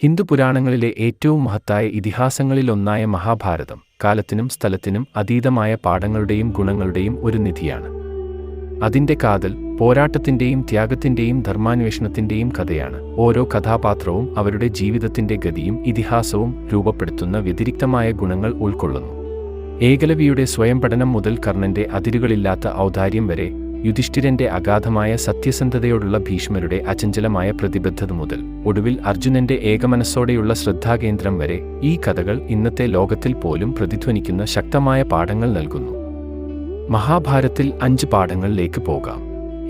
ഹിന്ദു പുരാണങ്ങളിലെ ഏറ്റവും മഹത്തായ ഇതിഹാസങ്ങളിലൊന്നായ മഹാഭാരതം കാലത്തിനും സ്ഥലത്തിനും അതീതമായ പാഠങ്ങളുടെയും ഗുണങ്ങളുടെയും ഒരു നിധിയാണ്. അതിൻ്റെ കാതൽ പോരാട്ടത്തിൻ്റെയും ത്യാഗത്തിൻ്റെയും ധർമാന്വേഷണത്തിൻ്റെയും കഥയാണ്. ഓരോ കഥാപാത്രവും അവരുടെ ജീവിതത്തിൻ്റെ ഗതിയും ഇതിഹാസവും രൂപപ്പെടുത്തുന്ന വ്യതിരിക്തമായ ഗുണങ്ങൾ ഉൾക്കൊള്ളുന്നു. ഏകലവ്യയുടെ സ്വയം പഠനം മുതൽ കർണൻ്റെ അതിരുകളില്ലാത്ത ഔദാര്യം വരെ, യുധിഷ്ഠിരന്റെ അഗാധമായ സത്യസന്ധതയോടുള്ള ഭീഷ്മരുടെ അചഞ്ചലമായ പ്രതിബദ്ധത മുതൽ ഒടുവിൽ അർജുനന്റെ ഏകമനസ്സോടെയുള്ള ശ്രദ്ധാകേന്ദ്രം വരെ, ഈ കഥകൾ ഇന്നത്തെ ലോകത്തിൽ പോലും പ്രതിധ്വനിക്കുന്ന ശക്തമായ പാഠങ്ങൾ നൽകുന്നു. മഹാഭാരതത്തിൽ 5 പാഠങ്ങളിലേക്ക് പോകാം.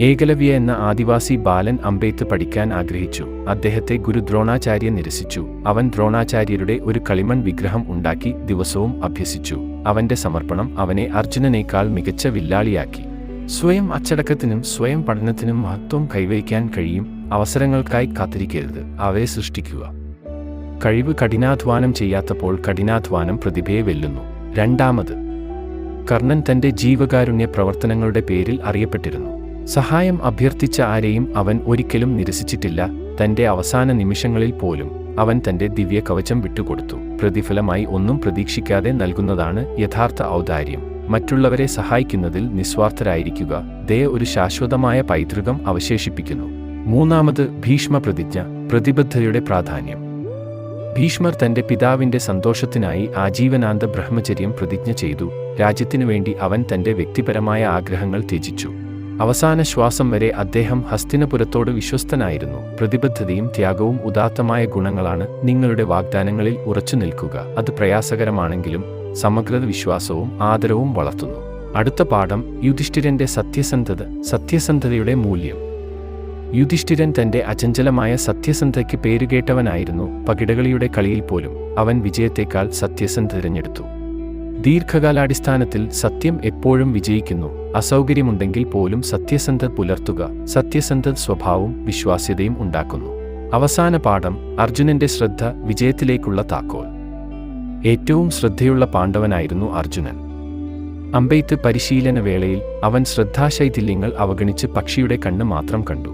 ഏകലവ്യ എന്ന ആദിവാസി ബാലൻ അമ്പെയ്ത്ത് പഠിക്കാൻ ആഗ്രഹിച്ചു. അദ്ദേഹത്തെ ഗുരു ദ്രോണാചാര്യൻ നിരസിച്ചു. അവൻ ദ്രോണാചാര്യരുടെ ഒരു കളിമൺ വിഗ്രഹം ഉണ്ടാക്കി ദിവസവും അഭ്യസിച്ചു. അവന്റെ സമർപ്പണം അവനെ അർജുനനേക്കാൾ മികച്ച വില്ലാളിയാക്കി. സ്വയം അച്ചടക്കത്തിനും സ്വയം പഠനത്തിനും മഹത്വം കൈവരിക്കാൻ കഴിയും. അവസരങ്ങൾക്കായി കാത്തിരിക്കരുത്, അവയെ സൃഷ്ടിക്കുക. കഴിവ് കഠിനാധ്വാനം ചെയ്യാത്തപ്പോൾ കഠിനാധ്വാനം പ്രതിഭയെ വെല്ലുന്നു. 2. കർണൻ തന്റെ ജീവകാരുണ്യ പ്രവർത്തനങ്ങളുടെ പേരിൽ അറിയപ്പെട്ടിരുന്നു. സഹായം അഭ്യർത്ഥിച്ച ആരെയും അവൻ ഒരിക്കലും നിരസിച്ചിട്ടില്ല. തന്റെ അവസാന നിമിഷങ്ങളിൽ പോലും അവൻ തന്റെ ദിവ്യ കവചം വിട്ടുകൊടുത്തു. പ്രതിഫലമായി ഒന്നും പ്രതീക്ഷിക്കാതെ നൽകുന്നതാണ് യഥാർത്ഥ ഔദാര്യം. മറ്റുള്ളവരെ സഹായിക്കുന്നതിൽ നിസ്വാർത്ഥരായിരിക്കുക. ദയ ഒരു ശാശ്വതമായ പൈതൃകം അവശേഷിപ്പിക്കുന്നു. 3. ഭീഷ്മ പ്രതിജ്ഞ, പ്രതിബദ്ധതയുടെ പ്രാധാന്യം. ഭീഷ്മർ തന്റെ പിതാവിന്റെ സന്തോഷത്തിനായി ആജീവനാന്ത ബ്രഹ്മചര്യം പ്രതിജ്ഞ ചെയ്തു. രാജ്യത്തിനുവേണ്ടി അവൻ തന്റെ വ്യക്തിപരമായ ആഗ്രഹങ്ങൾ ത്യജിച്ചു. അവസാന ശ്വാസം വരെ അദ്ദേഹം ഹസ്തിനപുരത്തോട് വിശ്വസ്തനായിരുന്നു. പ്രതിബദ്ധതയും ത്യാഗവും ഉദാത്തമായ ഗുണങ്ങളാണ്. നിങ്ങളുടെ വാഗ്ദാനങ്ങളിൽ ഉറച്ചു നിൽക്കുക. അത് പ്രയാസകരമാണെങ്കിലും സമഗ്ര വിശ്വാസവും ആദരവും വളർത്തുന്നു. അടുത്ത പാഠം യുധിഷ്ഠിരന്റെ സത്യസന്ധതയുടെ മൂല്യം. യുധിഷ്ഠിരൻ തന്റെ അചഞ്ചലമായ സത്യസന്ധതയ്ക്ക് പേരുകേട്ടവനായിരുന്നു. പകിടകളിയുടെ കളിയിൽ പോലും അവൻ വിജയത്തേക്കാൾ സത്യസന്ധത തിരഞ്ഞെടുത്തു. ദീർഘകാലാടിസ്ഥാനത്തിൽ സത്യം എപ്പോഴും വിജയിക്കുന്നു. അസൗകര്യമുണ്ടെങ്കിൽ പോലും സത്യസന്ധത പുലർത്തുക. സത്യസന്ധത സ്വഭാവവും വിശ്വാസ്യതയും ഉണ്ടാക്കുന്നു. അവസാന പാഠം അർജുനന്റെ ശ്രദ്ധ, വിജയത്തിലേക്കുള്ള താക്കോൽ. ഏറ്റവും ശ്രദ്ധയുള്ള പാണ്ഡവനായിരുന്നു അർജുനൻ. അമ്പെയ്ത്ത് പരിശീലന വേളയിൽ അവൻ ശ്രദ്ധാശൈഥില്യങ്ങൾ അവഗണിച്ച് പക്ഷിയുടെ കണ്ണ് മാത്രം കണ്ടു.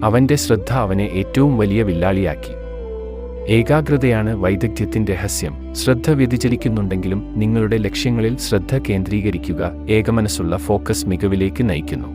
അവന്റെ ശ്രദ്ധ അവനെ ഏറ്റവും വലിയ വില്ലാളിയാക്കി. ഏകാഗ്രതയാണ് വൈദഗ്ധ്യത്തിന്റെ രഹസ്യം. ശ്രദ്ധ വ്യതിചലിക്കുന്നുണ്ടെങ്കിലും നിങ്ങളുടെ ലക്ഷ്യങ്ങളിൽ ശ്രദ്ധ കേന്ദ്രീകരിക്കുക. ഏകമനസ്സുള്ള ഫോക്കസ് മികവിലേക്ക് നയിക്കുന്നു.